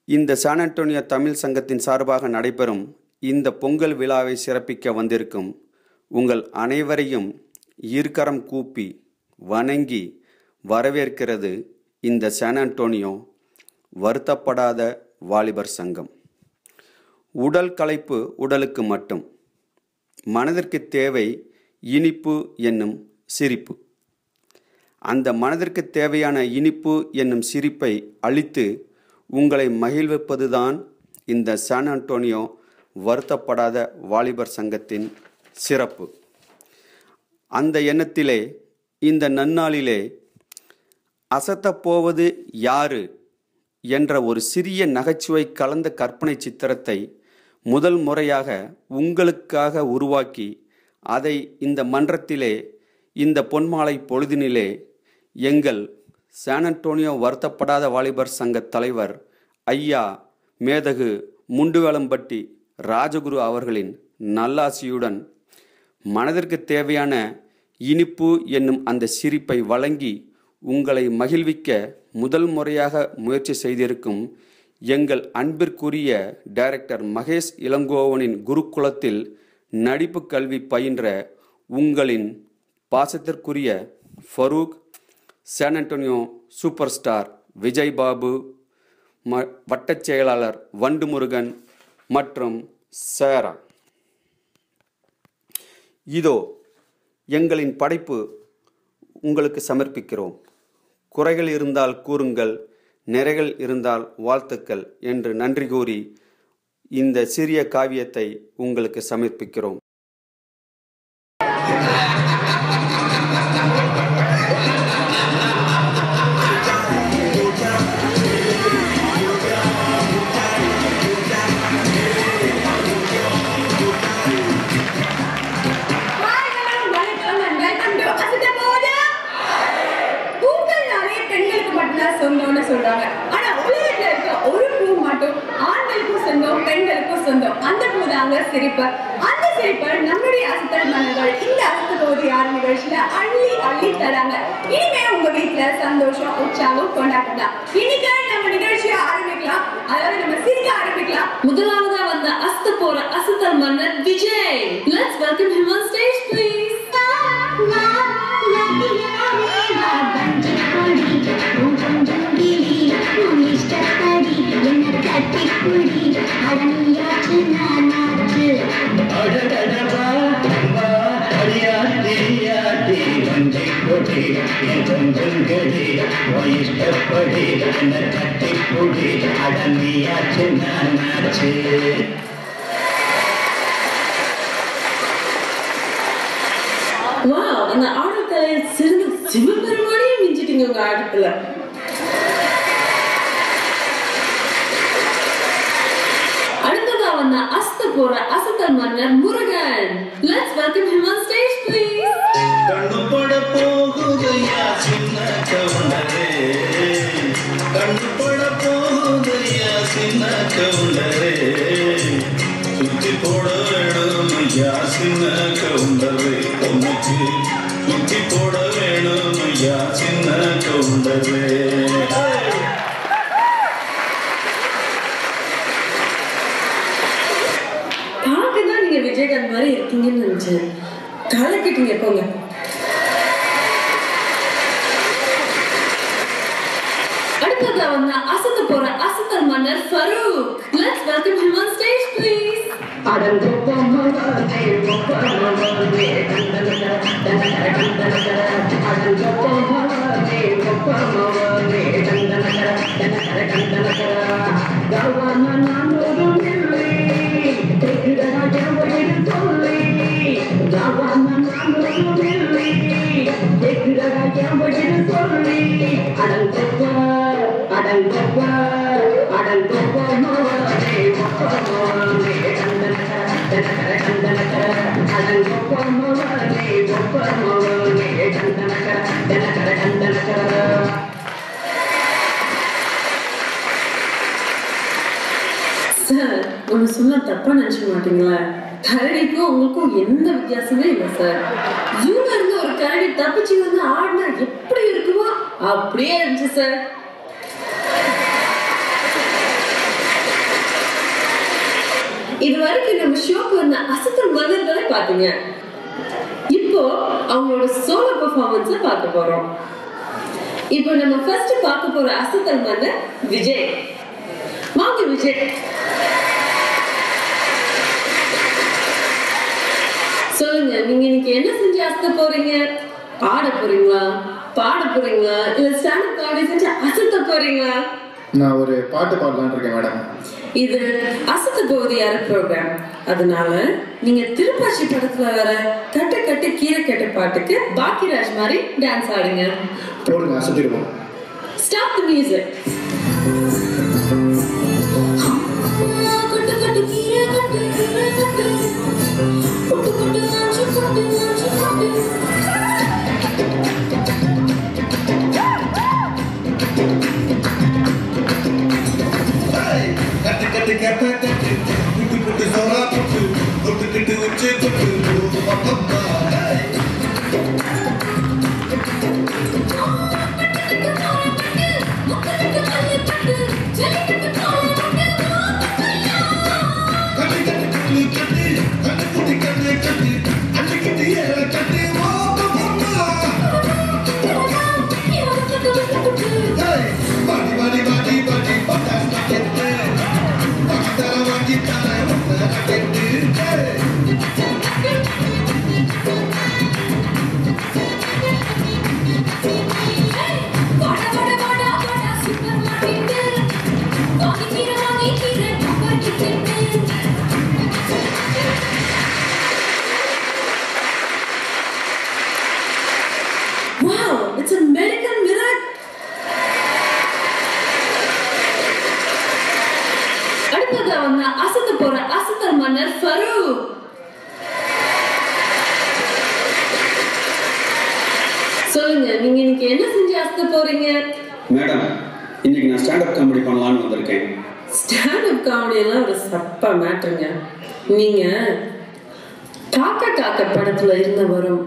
இந்த San Antonio Tamil சங்கத்தின் சார்பாக நடைபெறும் இந்த பொங்கல் விழாவை சிறப்பிக்க வந்திருக்கும் உங்கள் அனைவரையும் இருக்கரம் கூப்பி வணங்கி வரவேற்கிறது இந்த சான் அன்டோனியோ வருத்தப்படாத வாலிபர் சங்கம். உடல் களைப்பு உடலுக்கு மட்டும், மனதிற்கு தேவை இனிப்பு என்னும் சிரிப்பு. அந்த மனதிற்கு தேவையான இனிப்பு என்னும் சிரிப்பை அளித்து உங்களை மகிழ்விப்பதுதான் இந்த சான் அன்டோனியோ வருத்தப்படாத வாலிபர் சங்கத்தின் சிறப்பு. அந்த எண்ணத்திலே இந்த நன்னாளிலே அசத்தப்போவது யாரு என்ற ஒரு சிறிய நகைச்சுவை கலந்த கற்பனை சித்திரத்தை முதல் முறையாக உங்களுக்காக உருவாக்கி அதை இந்த மன்றத்திலே இந்த பொன்மாலை பொழுதினிலே எங்கள் சான் அன்டோனியோ வருத்தப்படாத வாலிபர் சங்க தலைவர் ஐயா மேதகு முண்டுவேலம்பட்டி ராஜகுரு அவர்களின் நல்லாசியுடன் மனதிற்கு தேவையான இனிப்பு என்னும் அந்த சிரிப்பை வழங்கி உங்களை மகிழ்விக்க முதல் முறையாக முயற்சி செய்திருக்கும் எங்கள் அன்பிற்குரிய டைரக்டர் மகேஷ் இளங்கோவனின் குருகுலத்தில் நடிப்பு கல்வி பயின்ற உங்களின் பாசத்திற்குரிய Farooq, San Antonio super star Vijay Babu, வட்டச் செயலாளர் வண்டு முருகன் மற்றும் சேரா. இதோ எங்களின் படைப்பு உங்களுக்கு சமர்ப்பிக்கிறோம். குறைகள் இருந்தால் கூறுங்கள், நிறைகள் இருந்தால் வாழ்த்துக்கள் என்று நன்றி கூறி இந்த சிறிய காவியத்தை உங்களுக்கு சமர்ப்பிக்கிறோம். சொல்றாங்க. ஆனா உலகத்துல இருக்க ஒரு பூ மட்டும் ஆண்களுக்கும் சொந்தம், பெண்களுக்கும் சொந்தம். அந்த பூ தாங்க சிரிப்பு. அந்த சிரிப்பை நம்முடைய அசத்தல் மன்னர்கள் இந்த அசத்தலோடு யார் நிகழ்ச்சியில அள்ளி அள்ளி தராங்க. இனிமே உங்க வீட்டுல சந்தோஷம் உற்சாகம் கொண்டாடலாம். இன்னைக்கு நம்ம நிகழ்ச்சியை ஆரம்பிக்கலாம். அதாவது நம்ம சிரிக்க ஆரம்பிக்கலாம். முதலாவதா வந்த அசத்த போற அசத்தல் மன்னர் Vijay. Let's welcome him on stage please. Wow, இந்த ஆடல் கலையில் சிறந்த சிவபெருமானையும் மிஞ்சிட்டீங்க உங்க ஆட்டத்துல. அடுத்ததா வந்த அஸ்த போற அசத்தல் மன்னர் Murugan. Let's welcome him on stage please. கண்ணுபட போகுதையா சின்ன கவுண்டரே, கண்ணுபட போகுதையா சின்ன கவுண்டரே, சுத்தி போட வேணும் ஐயா சின்ன கவுண்டரே, உனக்கு சுத்தி போட வேணும் ஐயா சின்ன கவுண்டரே. பார்க்கதான் நீங்க விஜயகாந்த் மாதிரி இருக்கீங்கன்னு நினைச்சேன். கலக்கிட்டீங்க போங்க. அடுத்ததா வந்த அசத்த போற அசத்தல் மன்னர் Farooq. Let's welcome him on stage please. Sir, ஒன்னு சொன்னா தப்பா நினைச்சுக்க மாட்டீங்களா? கரடிக்கும் உங்களுக்கும் எந்த வித்தியாசமே இல்லை சார். ஜூல இருந்து ஒரு கரடி தப்பிச்சு வந்து ஆடினா எப்படி இருக்குமோ அப்படியே இருந்துச்சு சார். பாத்தீங்க. இப்போ அவங்களோட சோலோ பெர்ஃபார்மன்ஸ பார்க்க போறோம். இப்போ நம்ம ஃபர்ஸ்ட் பார்க்க போற அசத்தல் மன்னர் விஜய். வாங்க விஜய். சொல்லுங்க, நீங்க இன்னைக்கு என்ன செஞ்சு அசத்த போறீங்க? ஆட போறீங்களா, பாட போறீங்களா, இல்ல ஸ்டாண்ட் காமெடி செஞ்சு அசத்த போறீங்களா? நான் ஒரு பாட்டு பாடலான்னு இருக்கேன் மேடம். இது அசத்த போகுது யாரு ப்ரோக்ராம். அதனால நீங்க திருப்பாச்சி படத்துல வர கட்டு கட்டு கீரை கட்டு பாட்டுக்கு பாக்கியராஜ் மாதிரி டான்ஸ் ஆடுங்க. போடுங்க, அசத்திடுவோம். Stop the music. கட்டு கட்டு கீரை கட்டு கீரை கட்டு கட்டு கட்டு நாச்சு கட்டு நாச்சு கட்டு. கட்டு கட்டு கட்டு கட்டு புட்டு புட்டு சோரா புட்டு புட்டு கிட்டு உச்சி புட்டு அப்பப்பா Wow, it's a medical miracle. அடுத்ததா வந்த அசத்த போற அசத்தல் மன்னர் ஃபரூக். சொல்லுங்க, நீங்க இன்னைக்கு என்ன செஞ்சு அசத்த போறீங்க? மேடம், இன்னைக்கு நான் ஸ்டாண்டப் காமெடி பண்ணலான்னு வந்திருக்கேன். ஸ்டாண்டப் காமெடி எல்லாம் ஒரு சப்பா மேட்டருங்க. நீங்க காக்கா காக்கா படத்துல இருந்த வரும்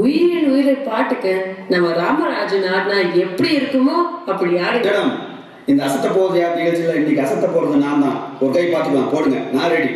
உயிரின் உயிரை பாட்டுக்கு நம்ம ராமராஜன் ஆடினா எப்படி இருக்குமோ அப்படி ஆடுங்க. மேடம், இந்த அசத்த போறது யார் நிகழ்ச்சியில் இன்னைக்கு அசத்த போறது நான் தான். ஒரு கை பார்த்துக்கலாம், போடுங்க, நான் ரெடி.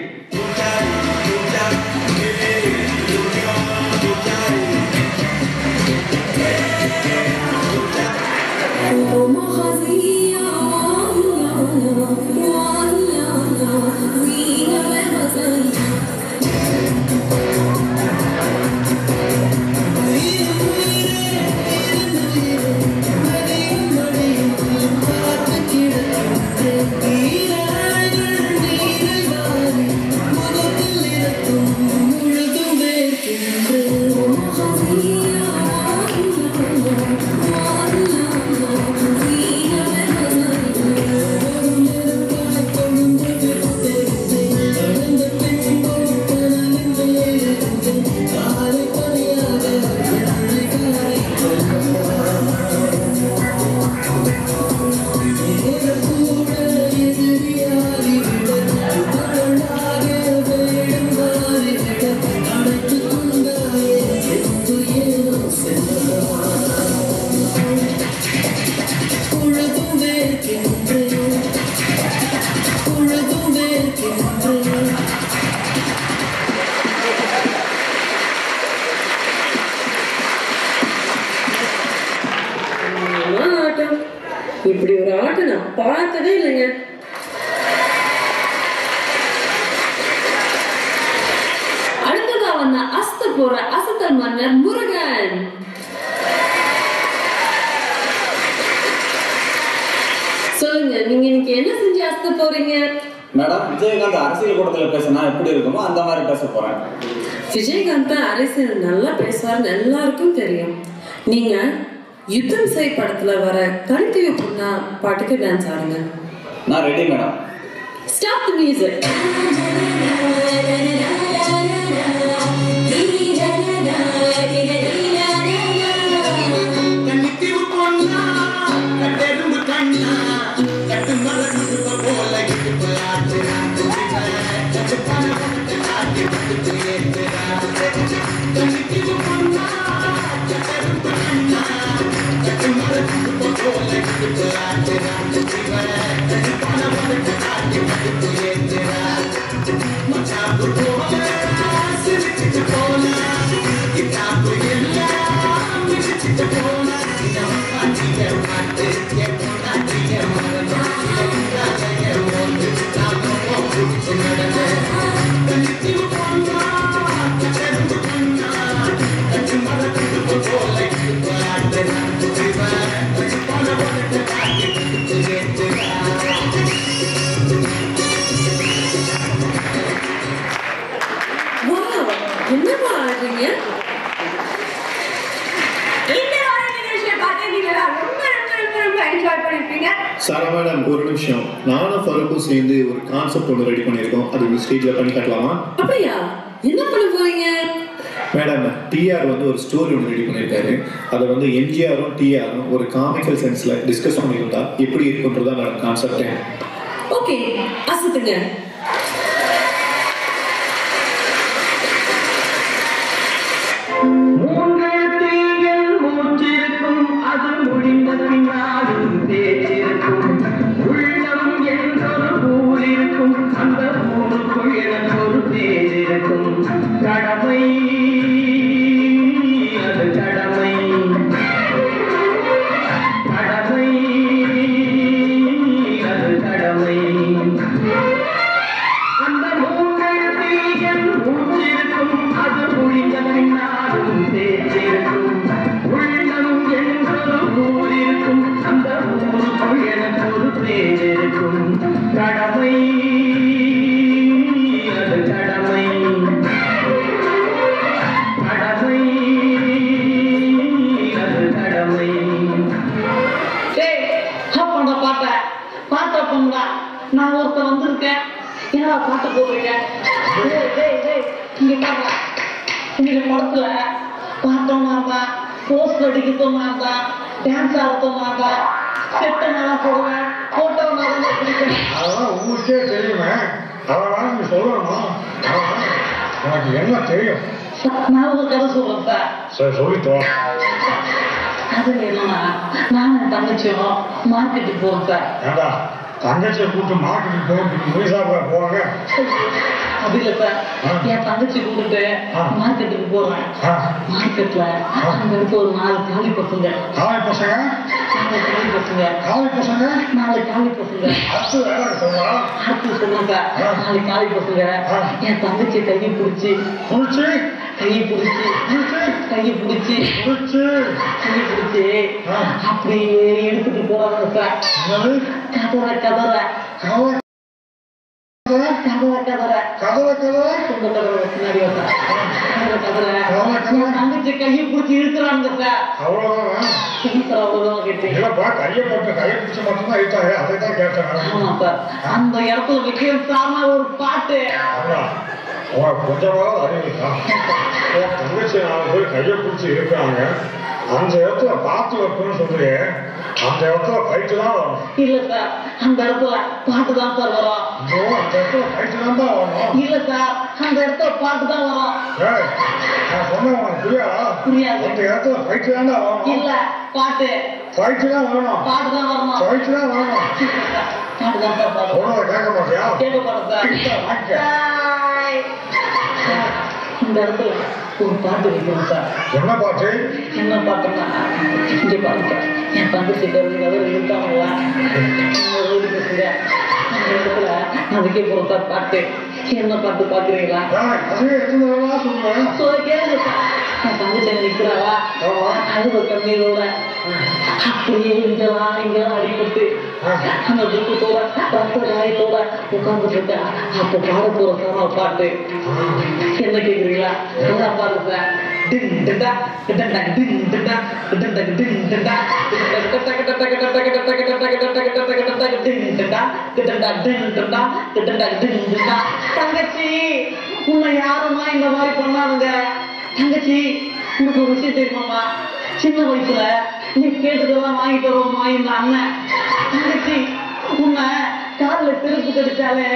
இப்படி ஒரு ஆட்டம் நான் பார்த்ததே இல்லைங்க. அடுத்ததா வந்த அசத்த போற அசத்தல் மன்னர் முருகன். சொல்லுங்க, நீங்க இன்னைக்கு என்ன செஞ்சு அசத்த போறீங்க? மேடம், விஜயகாந்த் அரசியல் கூட்டத்தில் பேசினா எப்படி இருக்குமோ அந்த மாதிரி பேச போறேன். விஜயகாந்த் அரசியல் நல்லா பேசுவார்னு எல்லாருக்கும் தெரியும். நீங்க யுத்தம் செய் படத்துல வர கருத்திய பொண்ணா பாட்டுக்கு டான்ஸ் ஆடுங்க. நான் ready madam. Stop the music. Macam சாரா மேடம் ஒரு நிமிஷம். நானும் ஃபருக்கும் சேர்ந்து ஒரு கான்செப்ட் ஒன்று ரெடி பண்ணியிருக்கோம். அது ஸ்டேஜில் பண்ணி காட்டலாமா? அப்படியா? என்ன பண்ண போறீங்க? மேடம் டிஆர் வந்து ஒரு ஸ்டோரி ஒன்று ரெடி பண்ணியிருக்காரு. அதை வந்து எம்ஜிஆரும் டிஆரும் ஒரு காமிக்கல் சென்ஸில் டிஸ்கஸ் பண்ணியிருந்தா எப்படி இருக்குன்றதா மேடம் கான்செப்டே. ஓகே, அசத்துங்க. அது முடிந்த பின்னாலும் பேச்சிருக்கும். உள்ளம் என்றொரு ஊர் இருக்கும். அந்த ஊருக்குள் எனக்கு ஒரு பேர் இருக்கும். கடமை அது கடமை. கடமை அது கடமை. அந்த மூன்றெழுத்தில் என் மூச்சிருக்கும். அது முடிந்த பின்னாலும் பேச்சிருக்கும். உள்ளம் என்றொரு ஊர் இருக்கும். அந்த ஊருக்குள் எனக்கு ஒரு பேர் இருக்கும். கடமை அது கடமை. கடமை அது கடமை. அந்த பாட்டை பாட்டை பண்ணுடா. நான் ஒருத்தர் வந்திருக்கேன். என்னடா பாட்டை போட்டிருக்கேன்? இங்க பாருங்க, இன்னைக்கு படத்துல பார்த்தோம்னாக்கா போஸ்ட் அடிக்க சொன்னாங்க, டான்ஸ் ஆட சொன்னாங்க, செட்டை நல்லா போடுவேன், போட்டோ நல்லா பிடிக்கும். அதெல்லாம் உங்களுக்கே தெரியுமே. அதெல்லாம் நீங்க சொல்லணும். உனக்கு என்ன தெரியும்? நான் ஒரு கதை சொல்றேன் சார். சரி சொல்லிட்டோம். அது என்னன்னா, நான் என் தங்கச்சியும் மார்க்கெட்டுக்கு போவோம் சார். ஏண்டா தங்கச்சியை கூட்டு மார்க்கெட்டுக்கு போகிறதுக்கு முயசா போவாங்க. அப்படி இல்லை சார், என் தங்கச்சி கூப்பிட்டு மார்க்கெட்டுக்கு போறேன். மார்க்கெட்ல அங்க இருக்க ஒரு 4 காலி பசங்க. காலை பசங்க? 4 காலி பசங்க. காலை பசங்க? 4 காலி பசங்க. அடுத்து வேலை சொல்லலாம். அடுத்து சொல்லுங்க. 4 காலி பசங்க என் தங்கச்சி கையை பிடிச்சி புடிச்சு கையை பிடிச்சி கையை பிடிச்சி புடிச்சு கையை பிடிச்சி அப்படியே எடுத்துட்டு போறாங்க சார். கதற கதற கதவை கதற கதற கதவை கதவை சொந்த கதற பின்னாடி வந்தா கதற கதற தங்கச்சி கையை பிடிச்சி இழுக்கிறாங்க சார். அவ்வளவுதான். சார் அவ்வளவுதான் கேட்டேன். இல்லப்பா கையை போட்டு கையை பிடிச்சு மட்டும்தான் இழுத்தாங்க. அதை தான் கேட்டேன். ஆமா சார், அந்த இடத்துல விக்ரம் சார்னா ஒரு பாட்டு. உனக்கு கொஞ்சமாவது அறிவிக்கா? தங்கச்சி 4 பேர் கையை பிடிச்சி இருக்கிறாங்க. அந்த இடத்துல பார்த்து வைப்பேன்னு சொல்றியே, அந்த இடத்துல ஃபைட்டு தான் வரும். இல்ல சார், அந்த இடத்துல பாட்டு தான் சார் வரும். அந்த இடத்துல ஃபைட்டு தான் வரணும். இல்ல சார், அந்த இடத்துல பாட்டு தான் வரும். நான் சொன்ன உனக்கு புரியாதா? புரியாது. அந்த இடத்துல ஃபைட்டு தான் வரணும். இல்ல, பாட்டு ஃபைட்டு தான் வரணும். பாட்டு தான் வரணும். ஃபைட்டு தான் வரணும். பாட்டு தான் சார் பாட்டு. உன்னோட கேட்க மாட்டியா? கேட்க மாட்டேன் சார். இந்த இடத்துல ஒரு பாட்டு வைக்கணும் சார். என்ன பாட்டு? என்ன பாட்டுன்னா, இங்கே பாருங்க, என் தங்கச்சி கருதுக்காக இருக்காங்களா பசங்க அந்த இடத்துல அதுக்கே போற சார் பாட்டு. என்ன பாட்டு பாக்குறீங்களா? அதே எத்தனை வேணா சொல்லுவேன். கேளுங்க சார். என் தங்கச்சி நிற்கிறாவா அழுவ கண்ணீரோட அப்படியே இங்கெல்லாம் அடிபட்டு அந்த துக்கத்தோட ரத்த காயத்தோட உட்கார்ந்துட்டு இருக்கா. அப்ப பாட போற சார் பாட்டு என்ன கேக்குறீங்களா? அதான் பாருங்க சார். தங்கச்சி உன்னை யாருமா இந்த மாதிரி பண்ணாங்க? தங்கச்சி உனக்கு ஒரு விஷயம் தெரியுமாமா? சின்ன வயசுல நீ கேட்டதெல்லாம் வாங்கி தருவோமா இந்த அண்ணன். தங்கச்சி உன்னை காலில் செருப்பு கடிச்சாலே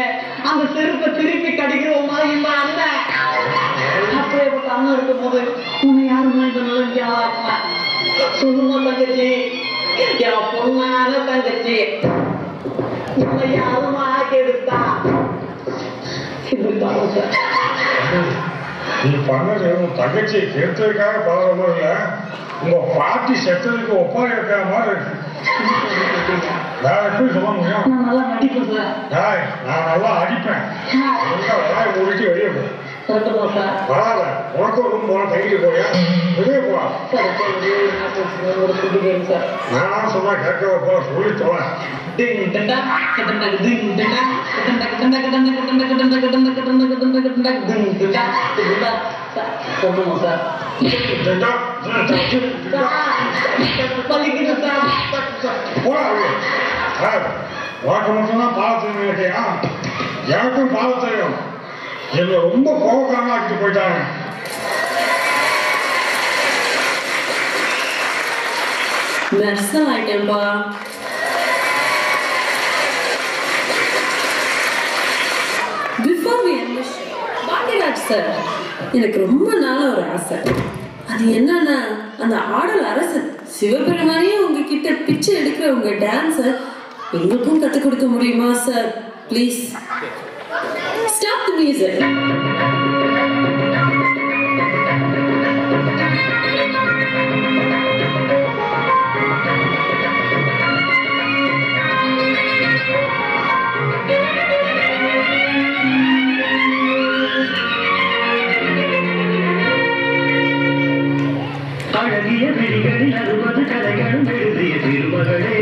அந்த செருப்பை திருப்பி கடிக்கிறோமா இந்த அண்ணன். அப்படியேப்பட்ட அண்ணன் இருக்கும் போது உன்னை யாருமா இந்த நிலைக்கு ஆளாக்குமா? சொல்லுமா தங்கச்சி, என் பொண்ணான தங்கச்சி உன்னை யாருமா கெடுத்தா? இப்படித்தான் சார். நீ பண்ணது உன் தங்கச்சியை கேட்டதுக்காக பழகமும் இல்லை, உங்க பாட்டி செத்ததுக்கு ஒப்பாரி இருக்கிற மாதிரி இருக்கு. வேற எப்படி சொல்ல முடியும்? நான் நல்லா நடிப்பேன் சார். நான் நல்லா அடிப்பேன். வாய் மூடிட்டு வெளியே போ. சார் வராத. உனக்கு ஒரு ரூம் போன கைக்கு போறியா? வெளியே போவா. ஒரு ஃபுட்டு கேம் சார். நான் சொன்னா கேட்க போற சொல்லி தொலை. பள்ளிக்கு போடா சார் உனக்கு மட்டும்தான் பாட தெரியும் நினைக்கியா? எனக்கும் பாட தெரியும். என்னை ரொம்ப கோபக்காரனா ஆக்கிட்டு போயிட்டாங்க. மெர்சல் ஆயிட்டேன்பா. Before we end the show, Pandiraj sir, எனக்கு ரொம்ப நாள ஒரு ஆசை. அது என்னன்னா, அந்த ஆடல் அரசன் சிவபெருமானே உங்ககிட்ட பிச்சை எடுக்கிற உங்க டான்ஸை எங்களுக்கும் கற்றுக் கொடுக்க முடியுமா sir? Please stop the music. அழகிய விழிகளில் 60 கலைகளும் எழுதிய திருமகளே,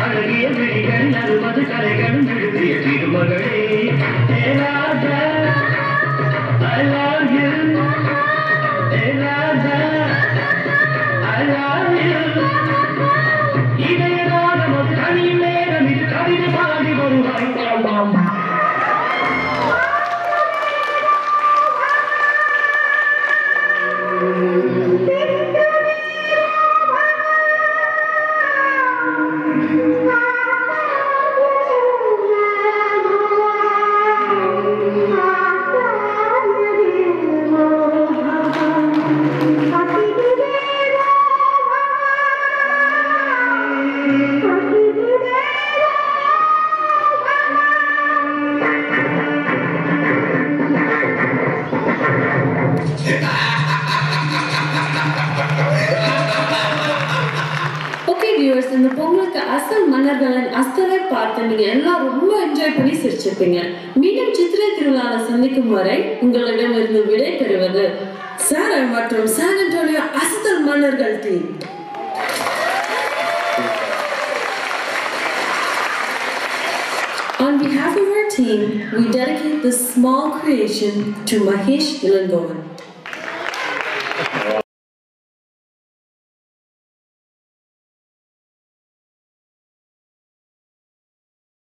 அழகிய விழிகளில் 60 கலைகளும் எழுதிய திருமகளே. Hey Radha, I love you. Hey Radha, I love you. இதய ராகம் ஒரு தனி நேரம், இது கவிதை பாடி வருவாய். இந்த பொங்கலுக்கு அசல் மன்னர்களின் அஸ்தரை பார்த்து நீங்க எல்லாம் ரொம்ப என்ஜாய் பண்ணி சிரிச்சிருப்பீங்க. மீண்டும் சித்திரை திருவிழாவை சந்திக்கும் வரை உங்களிடமிருந்து விடை பெறுவது சாரா மற்றும் சான் அன்டோனியோ அசல் மன்னர்கள் team. On behalf of our team, we dedicate this small creation to Mahesh Ilangovan.